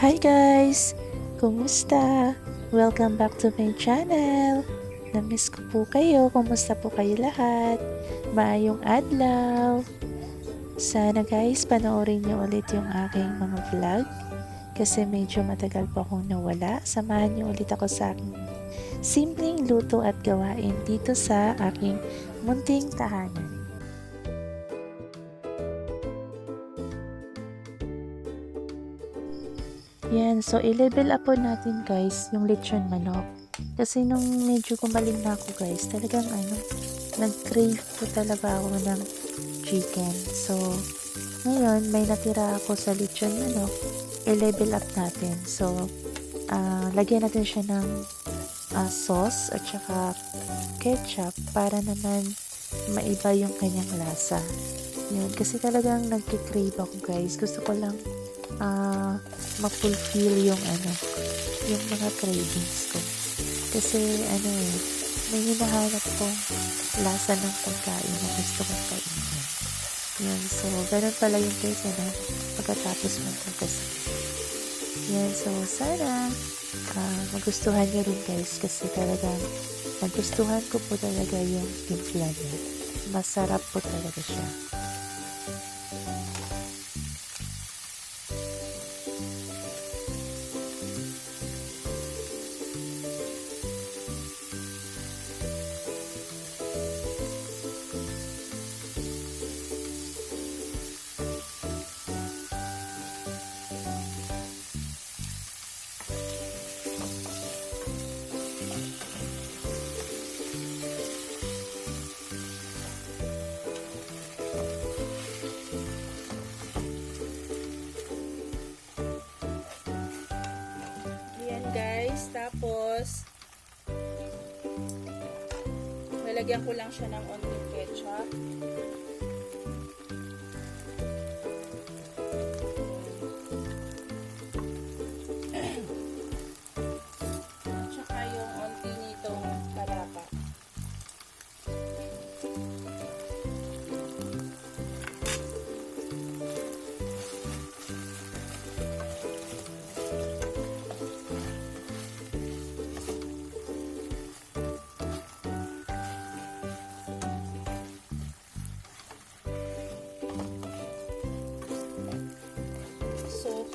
Hi guys! Kumusta? Welcome back to my channel. Namiss ko po kayo. Kumusta po kayo lahat? Maayong adlaw. Sana guys, panoorin niyo ulit yung aking mga vlog. Kasi medyo matagal pa akong nawala. Samahan niyo ulit ako sa aking simpleng luto at gawain dito sa aking munting tahanan. Yan, so i-level up po natin guys yung lechon manok. Kasi nung medyo gumaling na ako guys, talagang nag-crave po talaga ako ng chicken. So, ngayon may natira ako sa lechon manok, i-level up natin. So, lagyan natin siya ng sauce at saka ketchup para naman maiba yung kanyang lasa. Yun, kasi talagang nagki-crave ako guys. Gusto ko lang ma-fulfill yung mga cravings ko. Kasi may hinahanap kong lasa ng pagkain na gusto kong kainin. Yan, so ganun pala yung cake pagkatapos mong pagkasa. Yan, so sana magustuhan nyo rin guys kasi talagang nagustuhan ko po talaga yung timpla niya. Masarap po talaga siya. Guys, tapos lalagyan ko lang siya ng onting ketchup. Tsaka yung onti nitong palapa.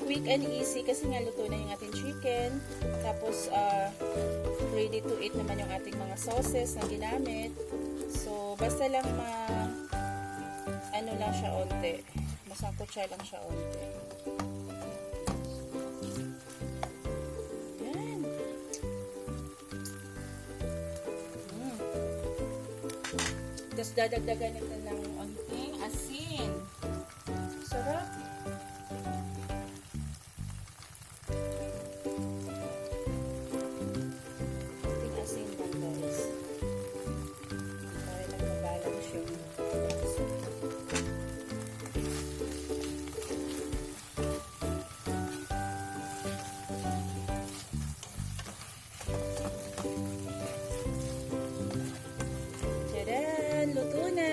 Quick and easy kasi nga luto na yung ating chicken. Tapos, ready to eat naman yung ating mga sauces na ginamit. So, basta lang lang siya onte. Masangkot siya lang siya onte. Yan. Tapos, dadagdagan natin ng onting asin. Sarap. Luto na.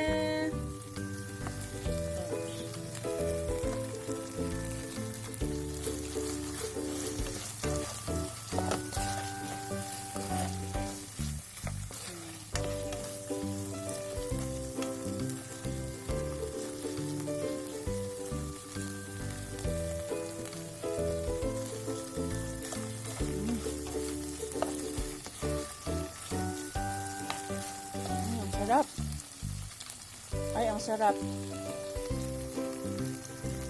Sarap. Ay, ang sarap.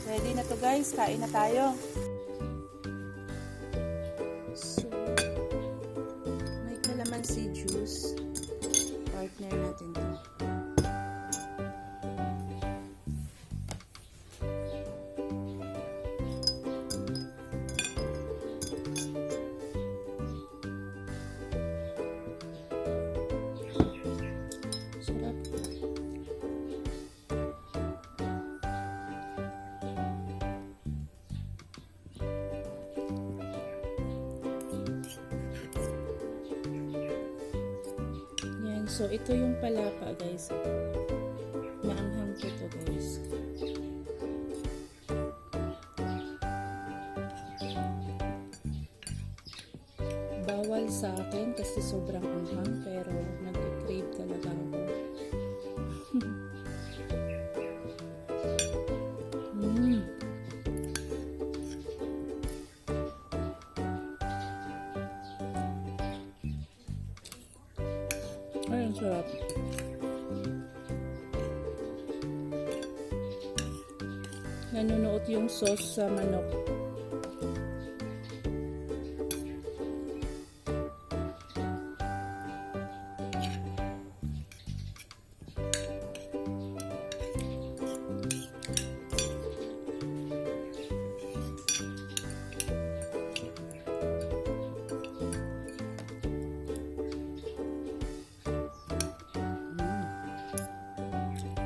Ready na to guys. Kain na tayo. So, may calamansi juice. Partner natin to. Sarap. So, ito yung palapa, guys. Maanghang ko to, guys. bawal sa akin kasi sobrang anghang, pero nag-crave talaga ako. mm. Ay, ang sarap. Nanunuot yung sauce sa manok.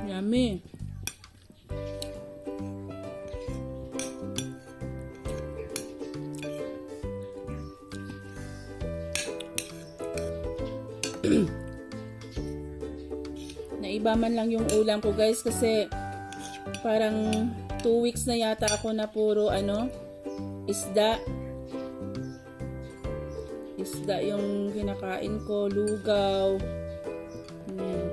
Yummy. Naiba man lang yung ulam ko guys kasi parang 2 weeks na yata ako na puro isda. Isda yung kinakain ko, lugaw. Ayan.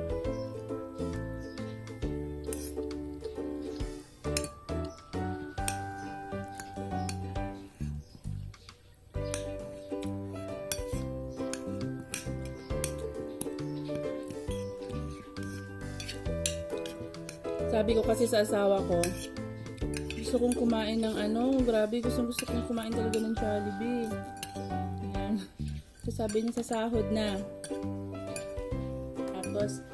Sabi ko kasi sa asawa ko, gusto kong kumain ng grabe, gusto kong kumain talaga ng Jollibee. Ayan. So sabi niya sa sahod na. Tapos,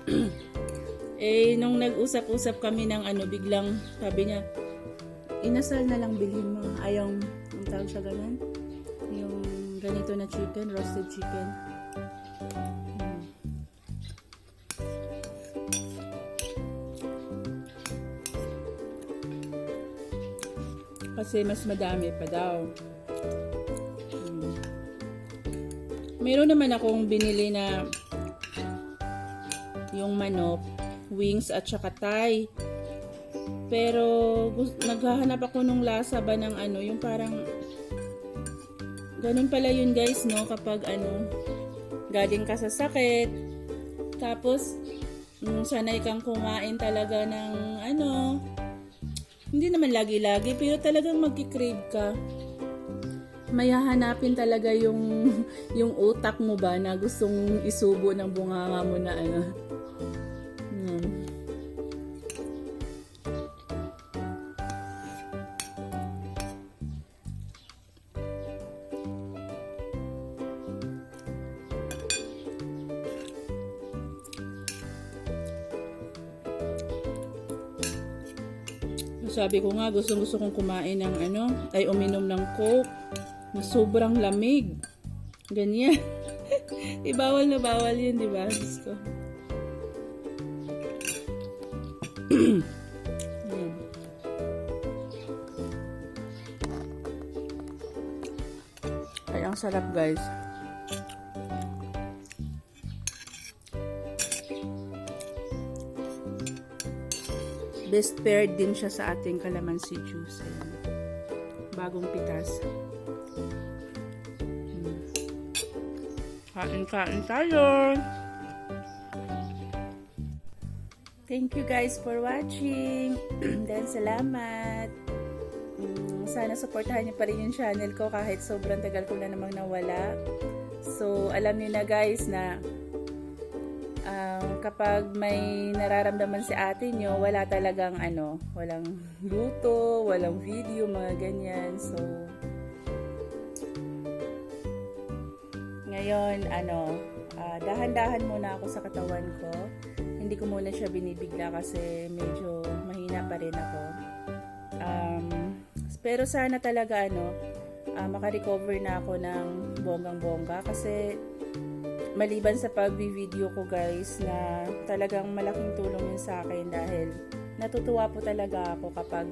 nung nag-usap-usap kami ng biglang sabi niya, inasal na lang bilhin mo. Ang tawag sa ganun? Yung ganito na chicken, roasted chicken. Kasi mas madami pa daw. Meron naman akong binili na yung manok, wings at saka thigh. Pero naghahanap ako nung lasa ba ng yung parang ganun pala yun guys, no? Kapag galing ka sa sakit, tapos sanay kang kumain talaga ng hindi naman lagi-lagi, pero talagang magki-crave ka. May hahanapin talaga yung utak mo ba na gustong isubo ng bunganga mo na Sabi ko nga, gusto kong kumain ng uminom ng Coke na sobrang lamig. Ganyan. Bawal na bawal yun, di ba? Gusto. Ay, ang sarap guys. Best paired din siya sa ating calamansi juice. Ayan. Bagong pitas. Kain tayo! Thank you guys for watching. Dan salamat. Sana supportahan niyo pa rin yung channel ko kahit sobrang tagal ko na namang nawala. So, alam niyo na guys na kapag may nararamdaman si ate nyo, wala talagang walang luto, walang video, mga ganyan. So, ngayon, dahan-dahan muna ako sa katawan ko. Hindi ko muna siya binibigla kasi medyo mahina pa rin ako. Pero sana talaga, makarecover na ako ng bonggang-bongga kasi maliban sa pag-video ko guys na talagang malaking tulong yun sa akin dahil natutuwa po talaga ako kapag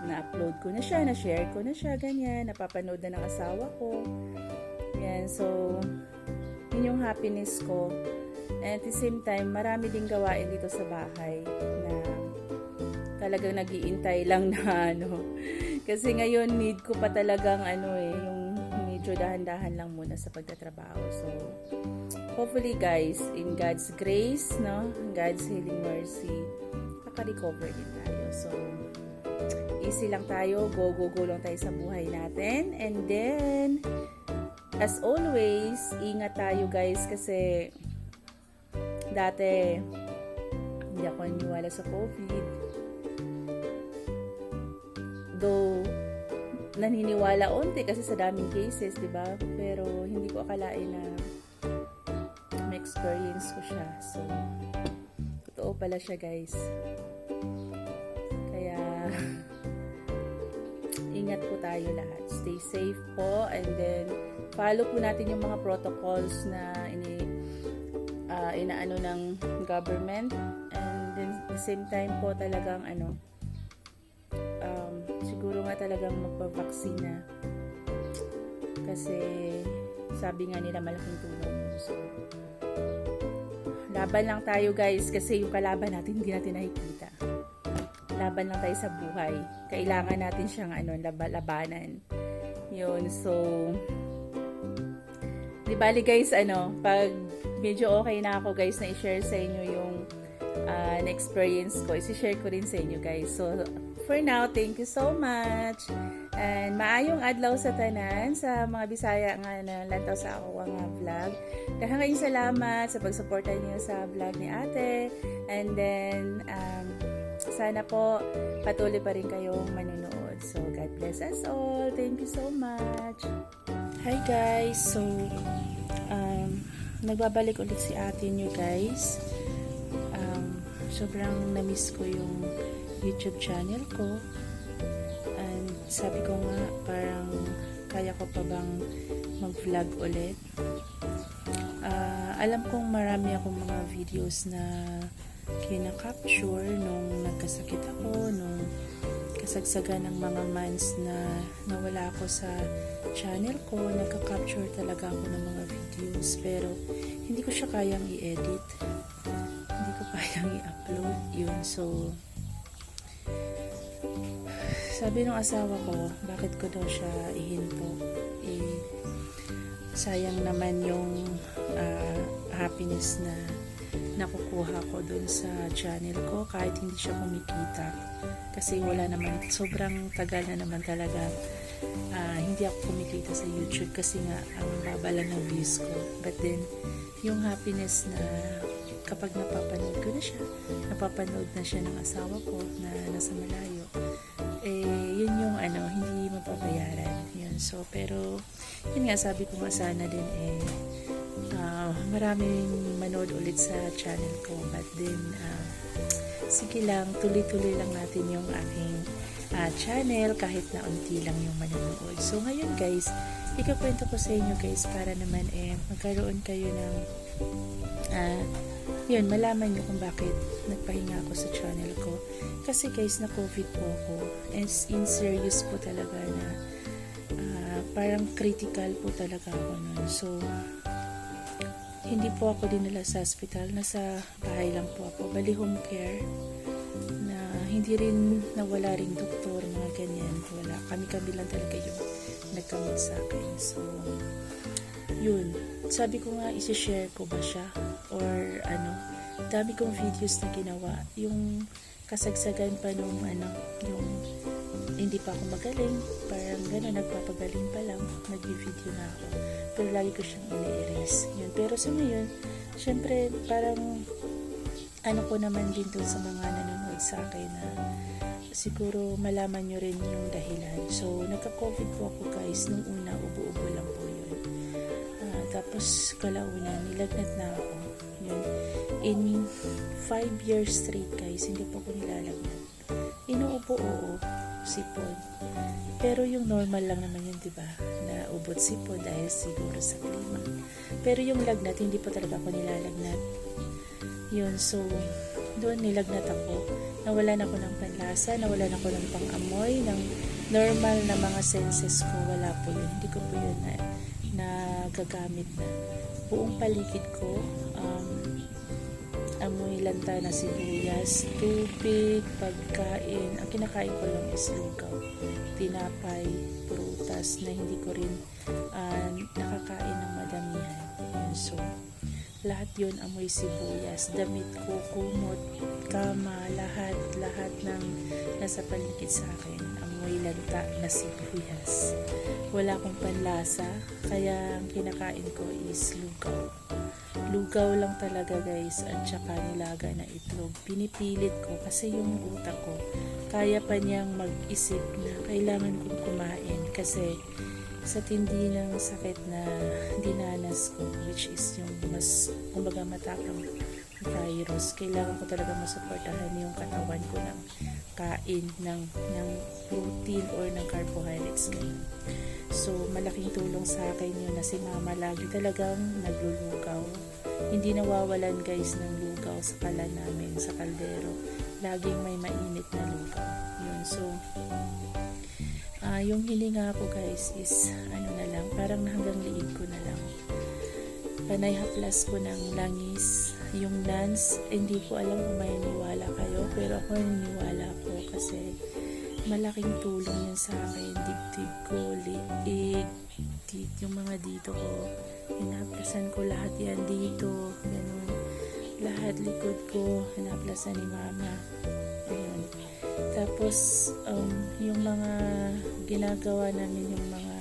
na-upload ko na siya, na-share ko na siya, ganyan, napapanood na ng asawa ko. Yan, so yun yung happiness ko. And at the same time, marami ding gawain dito sa bahay na talagang nag-iintay lang na kasi ngayon need ko pa talagang yung medyo dahan-dahan lang muna sa pagtatrabaho. So, hopefully guys, in God's grace, no, God's healing mercy, maka-recover din tayo. So, easy lang tayo, go lang tayo sa buhay natin. And then, as always, ingat tayo guys kasi dati hindi ako naniwala sa COVID. Though, naniniwala onti kasi sa daming cases, di ba? Pero hindi ko akalain na ma-experience ko siya. So, totoo pala siya guys. Kaya, ingat po tayo lahat. Stay safe po and then follow po natin yung mga protocols na inaano ng government and then at the same time po talagang siguro nga talagang magpa-vaksina kasi sabi nga nila malaking tulong yun. So, laban lang tayo guys kasi yung kalaban natin hindi natin nakikita. Laban lang tayo sa buhay. Kailangan natin siyang labanan. Yun, so di bali guys, pag medyo okay na ako guys na i-share sa inyo yung na-experience ko, i-share ko rin sa inyo guys. So, for now, thank you so much. And maayong adlaw sa tanan, sa mga Bisaya nga na lantaw sa ako nga vlog. Daghang salamat sa pagsuporta niyo sa vlog ni ate. And then, sana po patuloy pa rin kayong manonood. So, God bless us all. Thank you so much. Hi guys. So, nagbabalik ulit si ate niyo guys. Sobrang na-miss ko yung YouTube channel ko. And sabi ko nga, parang kaya ko pa bang mag-vlog ulit. Alam kong marami akong mga videos na kina-capture nung nagkasakit ako, nung kasagsagan ng mga months na nawala ako sa channel ko. Nagka-capture talaga ako ng mga videos pero hindi ko siya kayang i-edit. Hindi ko kayang i-upload yun. So, sabi ng asawa ko, bakit ko daw siya ihinto? Sayang naman yung happiness na nakukuha ko dun sa channel ko kahit hindi siya kumikita. Kasi wala naman, sobrang tagal na naman talaga hindi ako kumikita sa YouTube kasi nga ang baba lang ng views ko. But then, yung happiness na kapag napapanood ko na siya, napapanood na siya ng asawa ko na nasa malayo, yun yung hindi mapapayaran. Yun. So, pero, yun nga, sabi ko nga sana din maraming manood ulit sa channel ko. But then, sige lang, tuloy-tuloy lang natin yung aking channel kahit na unti lang yung manonood. So, ngayon guys, ikakwento ko sa inyo guys para naman magkaroon kayo ng yun, malaman nyo kung bakit nagpahinga ako sa channel ko. Kasi guys, na COVID po ako. And in serious po talaga na parang critical po talaga ako nun. So, hindi po ako dinala sa hospital. Nasa bahay lang po ako. Bali home care. Na hindi rin nawala ring doktor, mga ganyan. Wala. Kami-kami lang talaga yung nagkamot sa akin. So, yun. Sabi ko nga, isi-share ko ba siya? Or dami kong videos na ginawa. Yung kasagsagan pa nung yung hindi pa ako magaling. Parang gano'n, nagpapagaling pa lang. Nag-video na ako. Pero lagi ko siyang ina-erase. Yun. Pero sa ngayon, syempre, parang ko naman din doon sa mga nanonood sa akin na siguro malaman nyo rin yung dahilan. So, nagka-COVID po ako guys. Nung una, ubo-ubo lang po yun. Tapos, kalauna, nilagnat na ako. Yun. In 5 years straight guys, hindi po ako nilalagnat. Inuubo, oo. Sipon. Pero yung normal lang naman yun, diba? Na ubot sipon dahil siguro sa klima. Pero yung lagnat, hindi po talaga ako nilalagnat. Yun, so, doon nilagnat ako. Nawalan ako ng panlasa, nawalan ako ng pang-amoy, ng normal na mga senses ko. Wala po yun. Hindi ko po yun na gagamit na. Buong paligid ko, amoy lanta na sibuyas, tubig, pagkain. Ang kinakain ko lang is lugaw. tinapay, prutas na hindi ko rin nakakain ng madamihan. Yun, so, lahat yun amoy sibuyas. Damit ko, kumot, kama, lahat ng nasa paligid sa akin. Amoy lanta na sibuyas. Wala akong panlasa, kaya ang kinakain ko is lugaw. Lugaw lang talaga guys, at saka nilaga na itlog. Pinipilit ko kasi yung utak ko, kaya pa niyang mag-isip na kailangan kong kumain kasi sa tindi ng sakit na dinanas ko, which is yung mas, kumbaga, matapang virus, kailangan ko talaga masuportahan yung katawan ko ng kain ng protein or ng carbohydrates ngayon. So, malaking tulong sa akin yun na si mama lagi talagang naglulugaw. Hindi nawawalan guys ng lugaw sa kalan namin, sa kaldero. Laging may mainit na lugaw. Yun, so, yung hininga ko guys is na lang, parang hanggang liig ko na lang. Panay haplas ko ng langis. Yung nuns, hindi ko alam kung may niwala kayo, pero ako niniwala ko kasi malaking tulong yun sa akin. Dibdib ko, liig, yung mga dito ko, hinaplasan ko lahat yan dito, ganun. Lahat likod ko, hinaplasan ni mama. Ayun. Tapos, yung mga ginagawa namin, yung mga,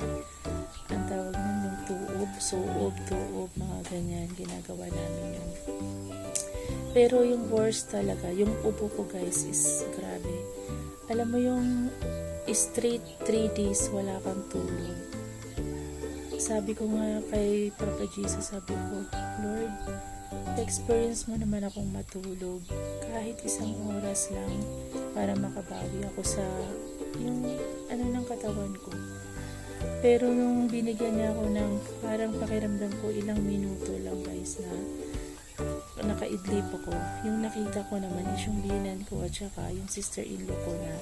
ang tawag nun, yung tuob, mga ganyan, ginagawa namin yun. Pero yung worst talaga, yung ubo ko guys is grabe. Alam mo yung straight 3 days wala kang tulog. Sabi ko nga kay Papa Jesus, sabi ko, Lord, experience mo naman akong matulog kahit 1 oras lang para makabawi ako sa yung ng katawan ko. Pero nung binigyan niya ako ng parang pakiramdam ko ilang minuto lang guys na nakaidlip ako, yung nakita ko naman is yung binan ko at saka yung sister-in-law ko na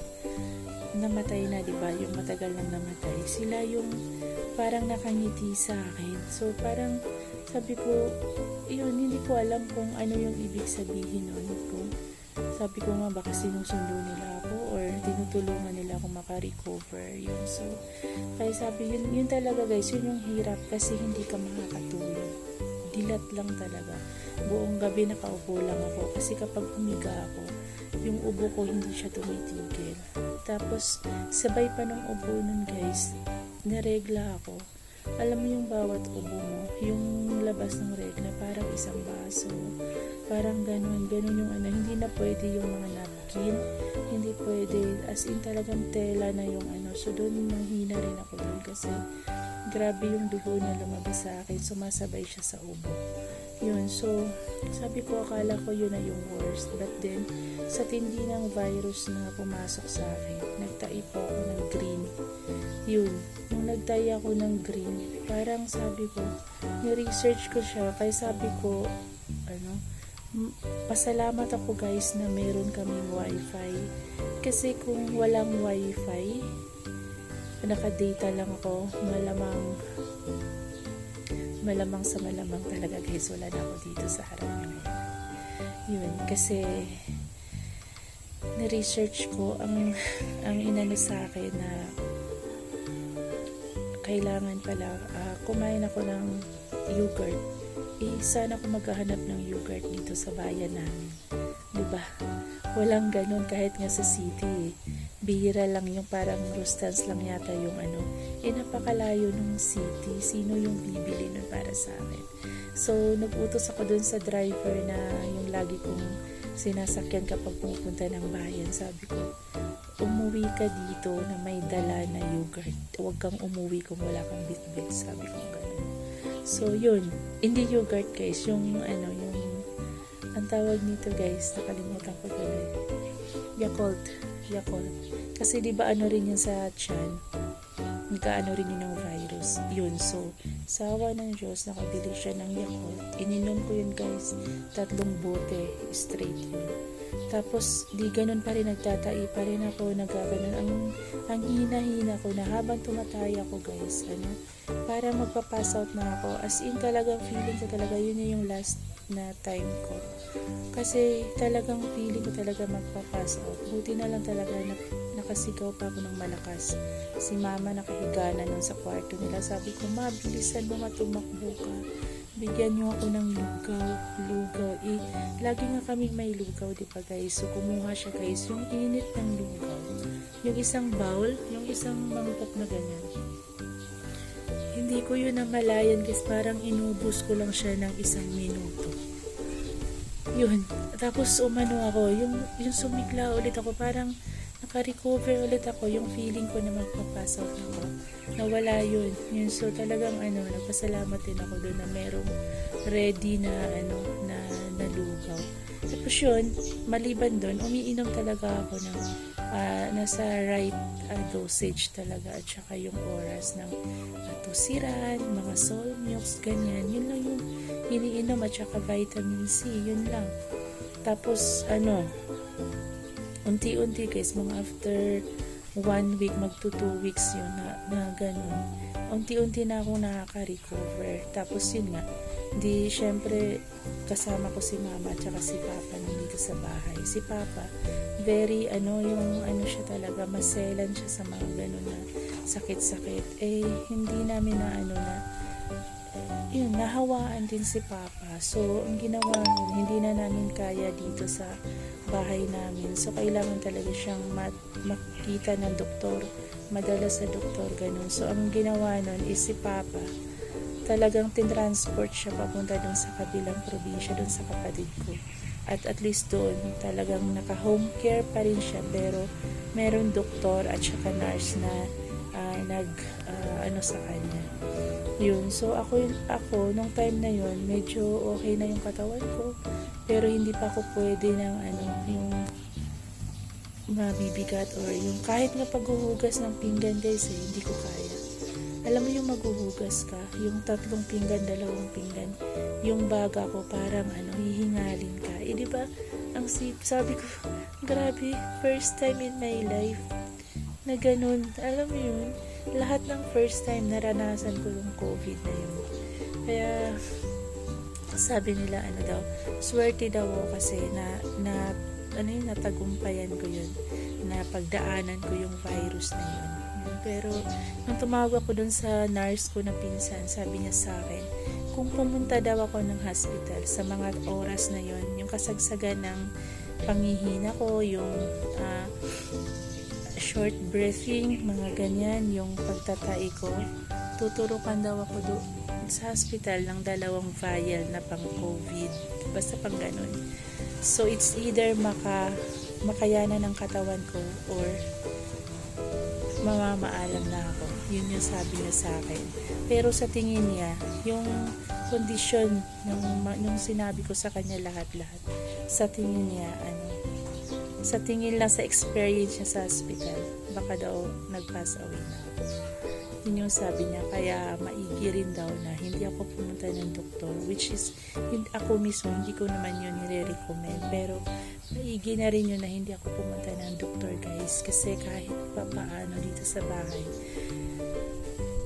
namatay na, diba? Yung matagal nang namatay. Sila yung parang nakangiti sa akin. So parang sabi ko, yun, hindi ko alam kung ano yung ibig sabihin nun ko. Sabi ko nga baka sinusundo nila ako or tinutulungan nila ako maka-recover. Yun. So, kaya sabi, yun talaga guys, yun yung hirap kasi hindi ka makakatulog. Dilat lang talaga. Buong gabi nakaupo lang ako kasi kapag humiga ako, yung ubo ko hindi siya tumitigil. Tapos, sabay pa ng ubo nun guys, naregla ako. Alam mo yung bawat ubo mo, yung labas ng regla, parang 1 baso. Parang ganun yung hindi na pwede yung mga napkin, hindi pwede, as in talagang tela na yung So doon nanghina rin ako doon kasi grabe yung dugo na lumabas sa akin, sumasabay siya sa ubo. Yun, so sabi ko akala ko yun na yung worst, but then sa tindi ng virus na pumasok sa akin, nagtai po ako ng green. Yun, nung nagtay ako ng green, parang sabi ko, ni-research ko siya, kaya sabi ko, pasalamat ako guys na meron kaming wifi. Kasi kung walang wifi, naka-data lang ako, malamang sa malamang talaga guys, wala na ako dito sa harap nyo. Yun, kasi na-research ko ang inano sa akin na kailangan pala kumain ako ng yogurt. Sana ako maghahanap ng yogurt dito sa bayan namin. Diba? Walang ganun kahit nga sa city. Bihira lang yung parang Rustans lang yata yung napakalayo ng city. Sino yung bibili nun para sa akin? So, nag-utos ako dun sa driver na yung lagi kong sinasakyan kapag pupunta ng bayan. Sabi ko, umuwi ka dito na may dala na yogurt. Huwag kang umuwi kung wala kang bitbit. Sabi ko gano'n. So, yun. Hindi yogurt guys. Yung ang tawag nito guys, nakalimutan ko tuloy. Yakult. Kasi di ba rin yun sa tiyan? Nagkaano rin yun ng virus. Yun. So, sa awa ng Diyos, nakabili siya ng Yakult. Ininom ko yun guys. 3 bote. Straight yun. Tapos, di ganun pa rin, nagtatai pa rin ako, nagkaganon. Ang hina-hina ko na habang tumatay ako guys, para magpa-pass out na ako. As in talagang feeling ko talaga, yun yung last na time ko. Kasi talagang feeling ko talaga magpa-pass out. Buti na lang talaga na nakasigaw pa ako ng malakas. Si mama nakahiga na nun sa kwarto nila. Sabi ko, ma, bilisan mo, matumakbo ka. Bigyan niyo ako ng lugaw. Lagi nga kaming may lugaw, di ba guys? So, kumuha siya guys, yung init ng lugaw. Yung isang bowl, yung isang mangkok na ganyan. Hindi ko yun namalayan guys, parang inubos ko lang siya ng 1 minuto. Yun. Tapos umano ako, yung sumigla ulit ako, parang naka-recover ulit ako, yung feeling ko na magpapasok ako. Nawala yun. So talagang nagpasalamat din ako doon na merong ready na na lugaw. Tapos yun, maliban doon, umiinom talaga ako ng nasa right dosage talaga at saka yung oras ng tusiran, mga soul milks, ganyan. Yun lang yung iniinom at saka vitamin C, yun lang. Tapos unti-unti guys, mga after 1 week, magto 2 weeks yun na ganun. Unti-unti na akong nakaka-recover. Tapos yun nga, di syempre kasama ko si mama at saka si papa nandito sa bahay. Si papa, very siya talaga, maselan siya sa mga ganun na sakit-sakit. Hindi namin nahawaan din si papa. So, ang ginawa nun, hindi na namin kaya dito sa bahay namin. So, kailangan talaga siyang makita ng doktor, madala sa doktor, ganun. So, ang ginawa nun is si papa, talagang tinransport siya papunta dun sa kabilang probinsya, dun sa kapatid ko. At least doon, talagang naka-home care pa rin siya, pero meron doktor at saka nurse na sa kanya. Yun. So, ako nung time na yun, medyo okay na yung katawan ko, pero hindi pa ako pwede ng yung mabibigat or yung kahit nga paghuhugas ng pinggan guys, hindi ko kaya. Alam mo yung maghuhugas ka, yung 3 pinggan, 2 pinggan, yung baga ko parang hihingalin ka. Di ba? Sabi ko, grabe, first time in my life na ganun. Alam mo yun, lahat ng first time naranasan ko yung COVID na yun. Kaya, sabi nila swerte daw ako kasi natagumpayan ko yun, na pagdaanan ko yung virus na yun. Pero, nung tumawag ako dun sa nurse ko na pinsan, sabi niya sa akin, kung pumunta daw ako ng hospital sa mga oras na yun, yung kasagsagan ng pangihina ko, yung short breathing, mga ganyan, yung pagtatai ko, tuturukan daw ako sa hospital ng 2 vial na pang COVID. Basta pang ganun. So, it's either makayanan ng katawan ko or mamamaalam na ako. Yun yung sabi niya sa akin. Pero sa tingin niya, yung kondisyon nung sinabi ko sa kanya lahat-lahat, sa tingin niya, sa tingin lang sa experience niya sa hospital, baka daw nag-pass away na ako. Yun yung sabi niya. Kaya maigi rin daw na hindi ako pumunta ng doktor, which is, ako mismo, hindi ko naman yun nire-recommend. Pero, maigi na rin yun na hindi ako pumunta ng doktor guys. Kasi kahit paano dito sa bahay,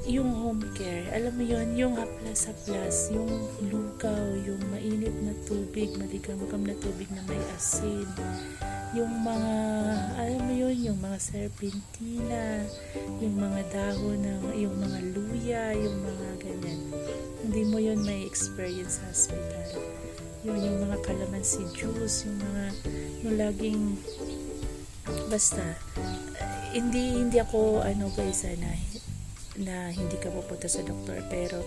yung home care, alam mo yun, yung haplas-haplas, yung lugaw, yung mainit na tubig, maligam-gam na tubig na may asin, yung mga, alam mo yun, yung mga serpentina, yung mga dahon, yung mga luya, yung mga ganyan. Hindi mo yun may experience sa hospital. Yung mga calamansi juice, yung laging, basta, hindi ako, guys, na hindi ka pupunta sa doktor, pero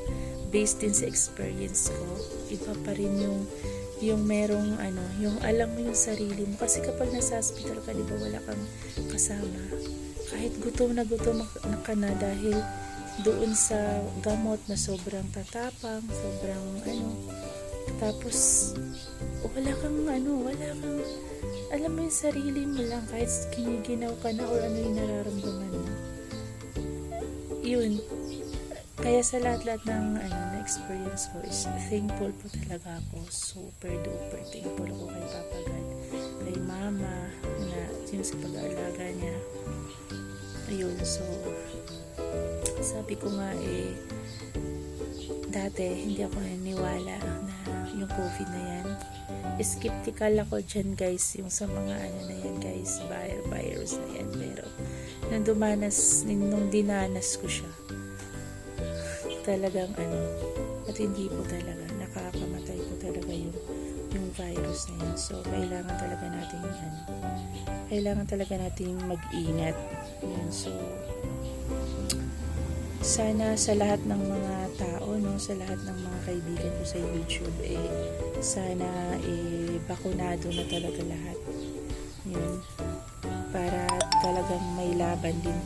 based din sa experience ko, iba pa rin yung merong yung alam mo yung sarili mo, kasi kapag nasa hospital ka, di ba, wala kang kasama, kahit gutom na ka na dahil doon sa gamot na sobrang tatapang, sobrang tapos wala kang alam mo yung sarili mo lang, kahit kiniginaw ka na or yung nararamdaman mo. Yun, kaya sa lahat-lahat ng na-experience ko is thankful po talaga ako. Super duper thankful ako kay Papa God, kay Mama, na yun sa pag-aalaga niya. Ayun, so sabi ko nga dati hindi ako naniwala na yung COVID na yan. Skeptical ako dyan guys, yung sa mga na yan guys, virus na yan. Pero nung dinanas ko siya, talagang at hindi po talaga, nakakamatay po talaga yung virus na yun. So, kailangan talaga natin mag-ingat. Yun. So, sana sa lahat ng mga tao, no, sa lahat ng mga kaibigan ko sa YouTube, sana bakunado na talaga lahat. Yun. Para talagang may laban din.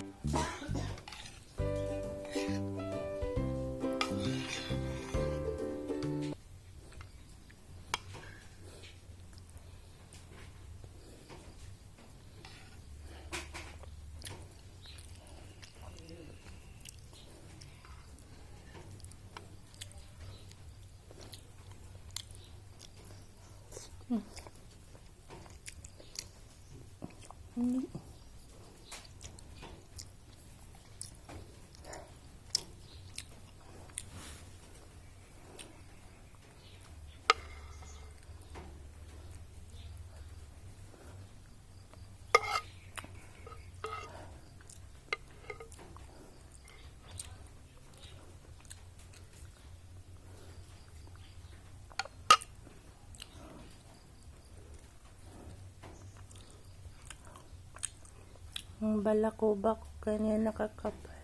Ang balakubak ko kanya nakakapal.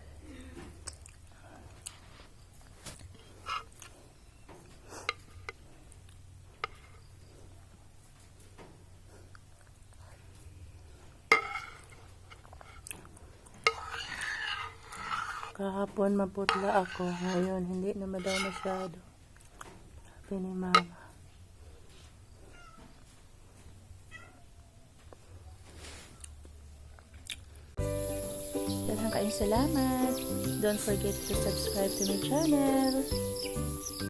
Kahapon maputla ako, ngayon hindi naman daw masyado. Sabi ni mama. Daghang kayong salamat. Don't forget to subscribe to my channel.